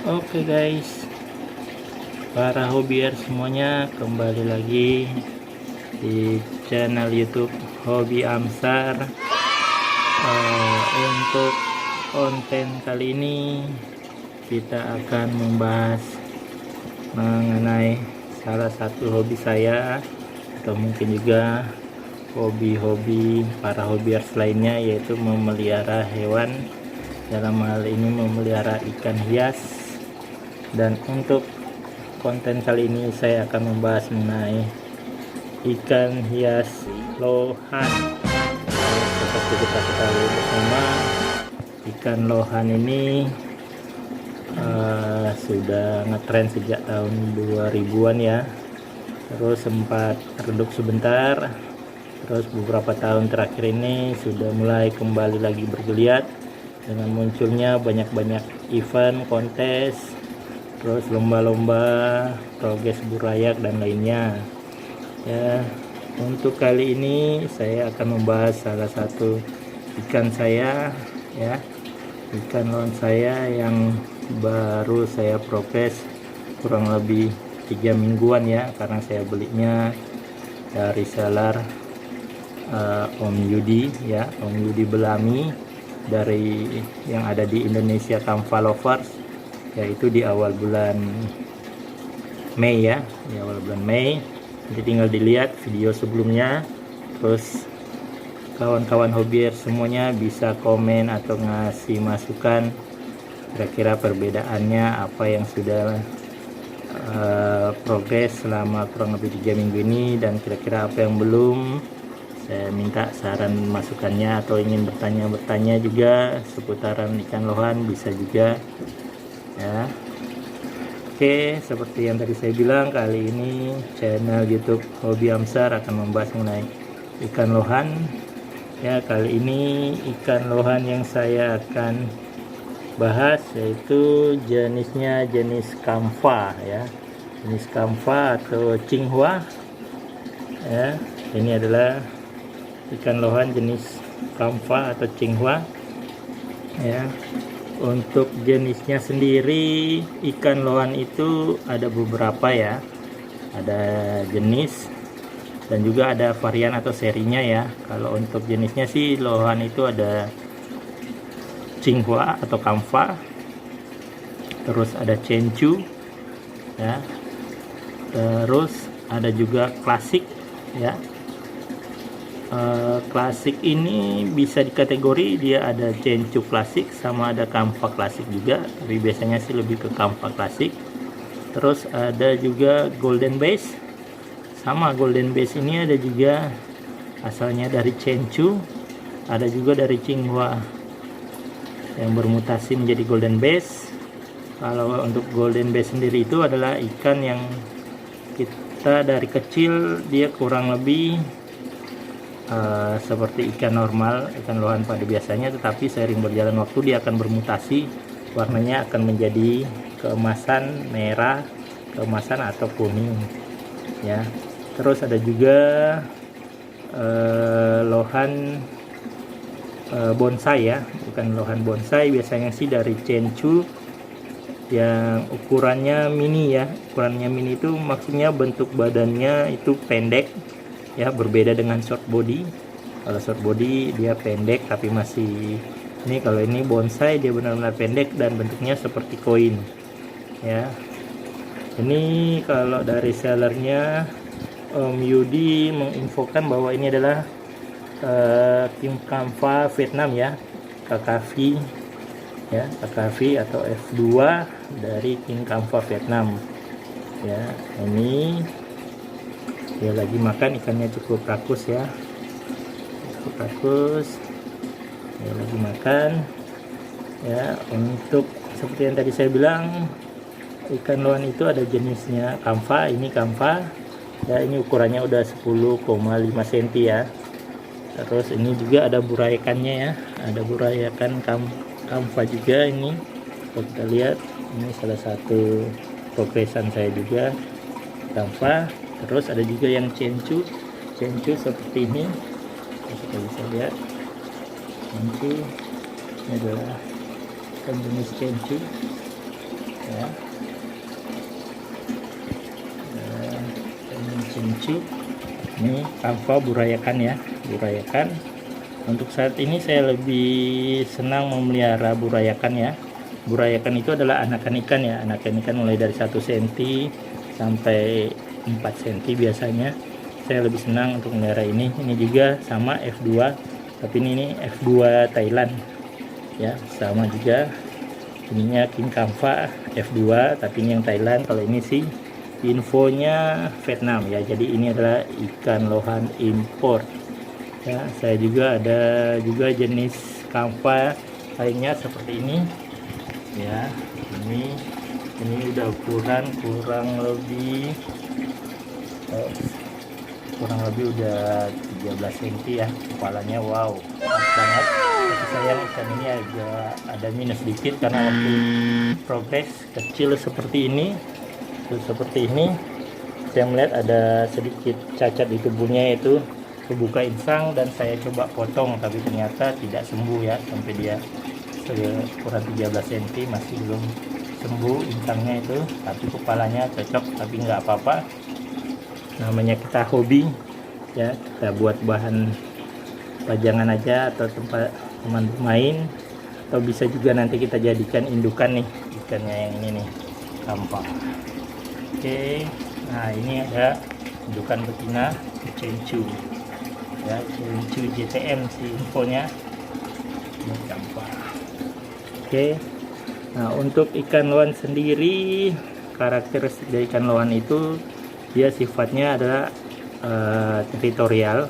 Oke guys, para hobier semuanya, kembali lagi di channel YouTube Hobi Amsar. Untuk konten kali ini kita akan membahas mengenai salah satu hobi saya, atau mungkin juga hobi-hobi para hobiers lainnya, yaitu memelihara hewan. Dalam hal ini memelihara ikan hias. Dan untuk konten kali ini saya akan membahas mengenai ikan hias lohan. Seperti kita ketahui bersama, ikan lohan ini sudah ngetren sejak tahun 2000-an ya. Terus sempat redup sebentar, terus beberapa tahun terakhir ini sudah mulai kembali lagi bergeliat dengan munculnya banyak-banyak event, kontes, terus lomba-lomba, progres burayak dan lainnya ya. Untuk kali ini saya akan membahas salah satu ikan saya ya, ikan lohan saya yang baru saya progres kurang lebih 3 mingguan ya, karena saya belinya dari seller Om Yudi ya, Om Yudi Belami, dari yang ada di Indonesia Kamfa Lovers, yaitu di awal bulan Mei ya, di awal bulan Mei. Jadi tinggal dilihat video sebelumnya, terus kawan-kawan hobier semuanya bisa komen atau ngasih masukan kira-kira perbedaannya apa yang sudah progres selama kurang lebih 3 minggu ini, dan kira-kira apa yang belum. Saya minta saran masukannya, atau ingin bertanya juga seputaran ikan lohan bisa juga ya. Oke, seperti yang tadi saya bilang, kali ini channel YouTube Hobi Amsar akan membahas mengenai ikan lohan ya. Kali ini ikan lohan yang saya akan bahas yaitu jenisnya jenis kamfa ya, jenis kamfa atau Qinghua ya. Ini adalah ikan lohan jenis kamfa atau Qinghua ya. Untuk jenisnya sendiri, ikan lohan itu ada beberapa ya, ada jenis dan juga ada varian atau serinya ya. Kalau untuk jenisnya sih, lohan itu ada Qinghua atau kamfa, terus ada Chenchu ya, terus ada juga klasik ya. Klasik ini bisa dikategori dia ada Chenchu klasik sama ada kamfa klasik juga, tapi biasanya sih lebih ke kamfa klasik. Terus ada juga golden base, sama golden base ini ada juga asalnya dari Chenchu, ada juga dari Qinghua yang bermutasi menjadi golden base. Kalau untuk golden base sendiri itu adalah ikan yang kita dari kecil dia kurang lebih seperti ikan normal, ikan lohan pada biasanya, tetapi seiring berjalan waktu dia akan bermutasi, warnanya akan menjadi keemasan merah, keemasan atau kuning ya. Terus ada juga lohan bonsai ya, bukan lohan bonsai, biasanya sih dari Chenchu yang ukurannya mini ya. Ukurannya mini itu maksudnya bentuk badannya itu pendek ya, berbeda dengan short body. Kalau short body dia pendek tapi masih ini, kalau ini bonsai dia benar-benar pendek dan bentuknya seperti koin ya. Ini kalau dari sellernya Om Yudi menginfokan bahwa ini adalah King Kamfa Vietnam ya, KKV ya, KKV atau F2 dari King Kamfa Vietnam ya. Ini dia lagi makan, ikannya cukup rakus ya, cukup rakus, dia lagi makan ya. Untuk seperti yang tadi saya bilang, ikan lohan itu ada jenisnya kamfa, ini kamfa ya, ini ukurannya udah 10,5 cm ya. Terus ini juga ada burayakannya ya, ada burayakan kamfa juga. Ini kalau kita lihat, ini salah satu progresan saya juga kamfa. Terus ada juga yang Chenchu seperti ini, kita bisa lihat Chenchu ini adalah jenis Chenchu ya. Cencu ini kamfa burayakan ya, burayakan. Untuk saat ini saya lebih senang memelihara burayakan ya. Burayakan itu adalah anakan ikan ya, anakan ikan mulai dari 1 cm sampai 4 cm biasanya. Saya lebih senang untuk memelihara ini. Ini juga sama F2, tapi ini F2 Thailand ya, sama juga. Ininya King Kamfa F2, tapi ini yang Thailand. Kalau ini sih infonya Vietnam ya, jadi ini adalah ikan lohan import ya. Saya juga ada juga jenis Kamfa lainnya seperti ini ya. Ini udah ukuran kurang lebih udah 13 cm ya kepalanya. Wow, sangat. Tapi sayang ikan ini agak ada minus sedikit karena waktu progres kecil seperti ini, saya melihat ada sedikit cacat di tubuhnya, yaitu terbuka insang, dan saya coba potong tapi ternyata tidak sembuh ya, sampai dia kurang 13 cm masih belum sembuh insangnya itu. Tapi kepalanya cocok, tapi nggak apa-apa, namanya kita hobi ya, kita buat bahan pajangan aja atau tempat teman bermain, atau bisa juga nanti kita jadikan indukan nih ikannya yang ini nih, Kamfa. Oke, nah ini ada indukan betina Cencu ya, Cencu JTM sih infonya, ini Kamfa. Oke, nah untuk ikan lohan sendiri, karakteristik dari ikan lohan itu dia sifatnya adalah teritorial,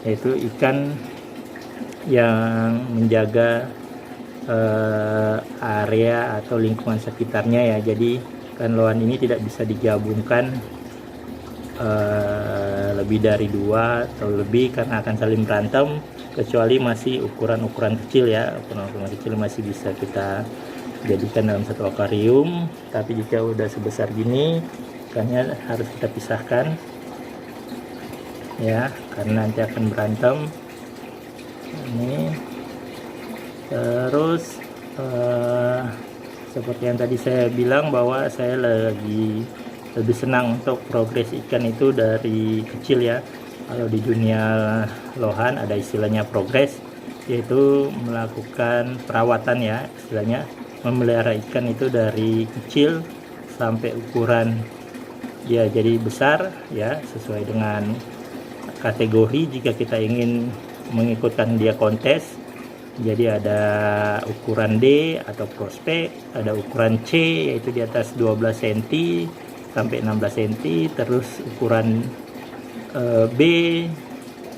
yaitu ikan yang menjaga area atau lingkungan sekitarnya ya. Jadi ikan lohan ini tidak bisa digabungkan lebih dari 2 atau lebih karena akan saling berantem, kecuali masih ukuran-ukuran kecil ya. Ukuran-ukuran kecil masih bisa kita jadikan dalam satu akuarium, tapi jika udah sebesar gini ikannya harus kita pisahkan ya, karena nanti akan berantem ini. Terus seperti yang tadi saya bilang bahwa saya lebih senang untuk progres ikan itu dari kecil ya. Kalau di dunia lohan ada istilahnya progres, yaitu melakukan perawatan ya, istilahnya memelihara ikan itu dari kecil sampai ukuran ya jadi besar ya, sesuai dengan kategori. Jika kita ingin mengikutkan dia kontes, jadi ada ukuran D atau prospek, ada ukuran C yaitu di atas 12 cm sampai 16 cm, terus ukuran B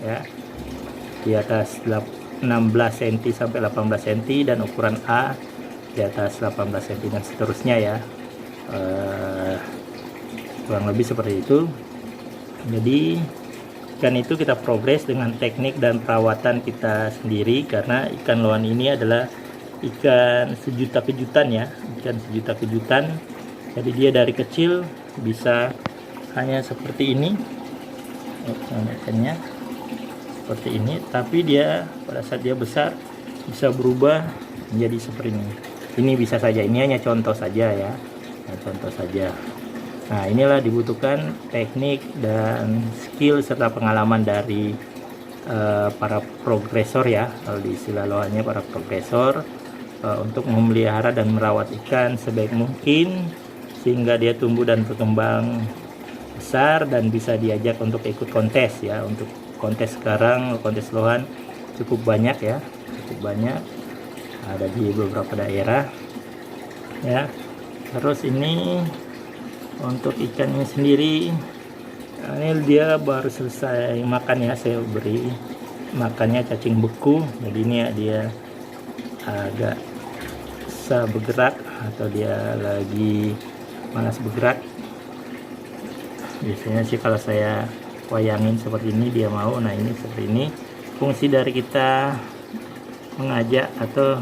ya di atas 16 cm sampai 18 cm, dan ukuran A di atas 18 cm dan seterusnya ya. Kurang lebih seperti itu. Jadi ikan itu kita progres dengan teknik dan perawatan kita sendiri, karena ikan lohan ini adalah ikan sejuta kejutan ya, ikan sejuta kejutan. Jadi dia dari kecil bisa hanya seperti ini ikannya, seperti ini, tapi dia pada saat dia besar bisa berubah menjadi seperti ini. Ini bisa saja, ini hanya contoh saja ya, contoh saja. Nah, inilah dibutuhkan teknik dan skill serta pengalaman dari para progresor ya, kalau di istilah lohannya para progresor, untuk memelihara dan merawat ikan sebaik mungkin sehingga dia tumbuh dan berkembang besar dan bisa diajak untuk ikut kontes ya. Untuk kontes sekarang, kontes lohan cukup banyak ya, cukup banyak, ada di beberapa daerah ya. Terus ini untuk ikannya sendiri, ini dia baru selesai makan ya, saya beri makannya cacing beku, jadi ini ya dia agak bisa bergerak atau dia lagi malas bergerak. Biasanya sih kalau saya wayangin seperti ini dia mau. Nah, ini seperti ini fungsi dari kita mengajak atau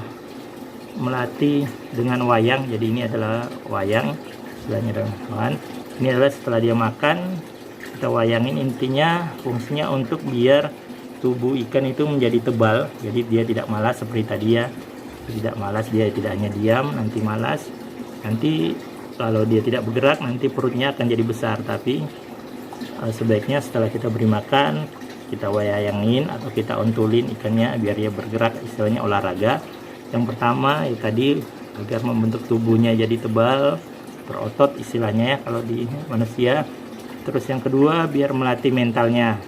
melatih dengan wayang. Jadi ini adalah wayang, istilahnya dalam lohan. Ini adalah setelah dia makan kita wayangin, intinya fungsinya untuk biar tubuh ikan itu menjadi tebal, jadi dia tidak malas seperti tadi ya, tidak malas, dia tidak hanya diam nanti malas, Nanti kalau dia tidak bergerak, nanti perutnya akan jadi besar. Tapi sebaiknya setelah kita beri makan, kita wayangin atau kita ontulin ikannya biar dia bergerak, istilahnya olahraga. Yang pertama ya tadi, agar membentuk tubuhnya jadi tebal, berotot istilahnya ya kalau di manusia. Terus yang kedua, biar melatih mentalnya.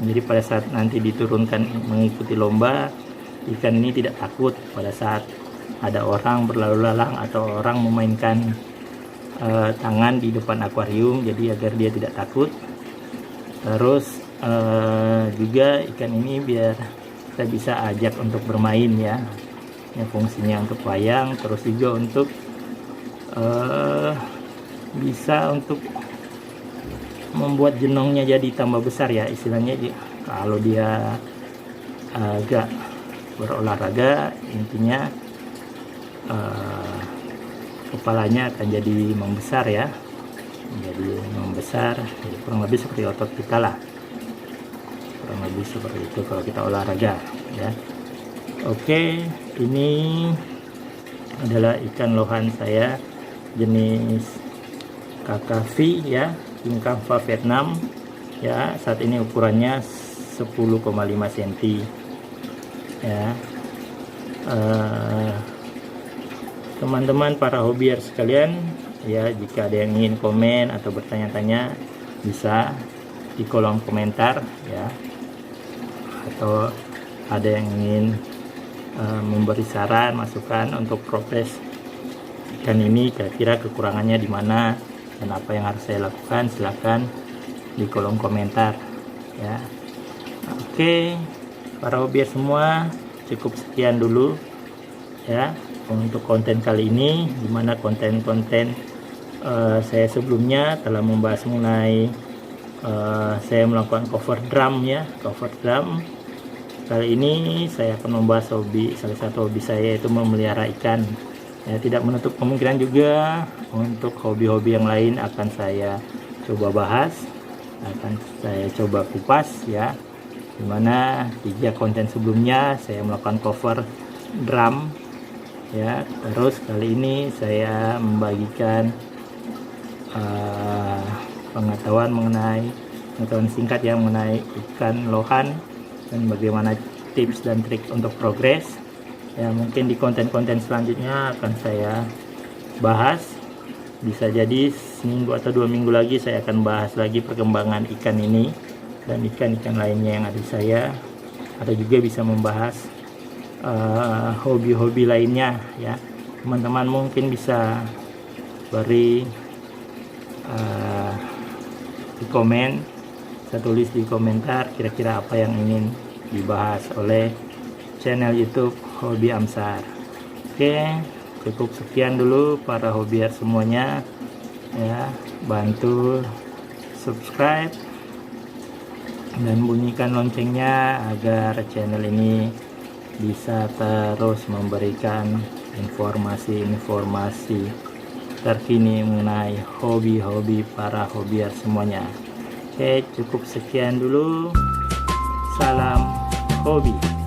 Jadi pada saat nanti diturunkan mengikuti lomba, ikan ini tidak takut pada saat ada orang berlalu lalang atau orang memainkan tangan di depan akuarium, jadi agar dia tidak takut. Terus juga ikan ini biar kita bisa ajak untuk bermain ya. Yang fungsinya untuk wayang, terus juga untuk bisa untuk membuat jenongnya jadi tambah besar ya istilahnya. Kalau dia agak berolahraga, intinya kepalanya akan jadi membesar ya, jadi membesar, jadi kurang lebih seperti otot kita lah, kurang lebih seperti itu kalau kita olahraga ya. Oke, ini adalah ikan lohan saya jenis Kakafi ya, King Kava Vietnam ya. Saat ini ukurannya 10,5 cm ya. Teman-teman para hobier sekalian ya, jika ada yang ingin komen atau bertanya-tanya bisa di kolom komentar ya, atau ada yang ingin memberi saran masukan untuk progres ikan ini, kira-kira kekurangannya di mana dan apa yang harus saya lakukan, silahkan di kolom komentar ya. Oke, para hobier semua, cukup sekian dulu ya untuk konten kali ini, dimana konten-konten saya sebelumnya telah membahas mengenai saya melakukan cover drum ya, cover drum. Kali ini saya akan membahas salah satu hobi saya, yaitu memelihara ikan ya. Tidak menutup kemungkinan juga untuk hobi-hobi yang lain akan saya coba bahas, akan saya coba kupas ya, dimana 3 konten sebelumnya saya melakukan cover drum ya. Terus kali ini saya membagikan pengetahuan singkat yang mengenai ikan lohan dan bagaimana tips dan trik untuk progres ya. Mungkin di konten-konten selanjutnya akan saya bahas, bisa jadi seminggu atau 2 minggu lagi saya akan bahas lagi perkembangan ikan ini dan ikan-ikan lainnya yang ada di saya, atau juga bisa membahas hobi-hobi lainnya ya. Teman-teman mungkin bisa beri di komen, saya tulis di komentar kira-kira apa yang ingin dibahas oleh channel YouTube Hobi Amsar. Oke, cukup sekian dulu para hobier semuanya ya. Bantu subscribe dan bunyikan loncengnya agar channel ini bisa terus memberikan informasi-informasi terkini mengenai hobi-hobi para hobier semuanya. Oke, cukup sekian dulu. Salam hobi.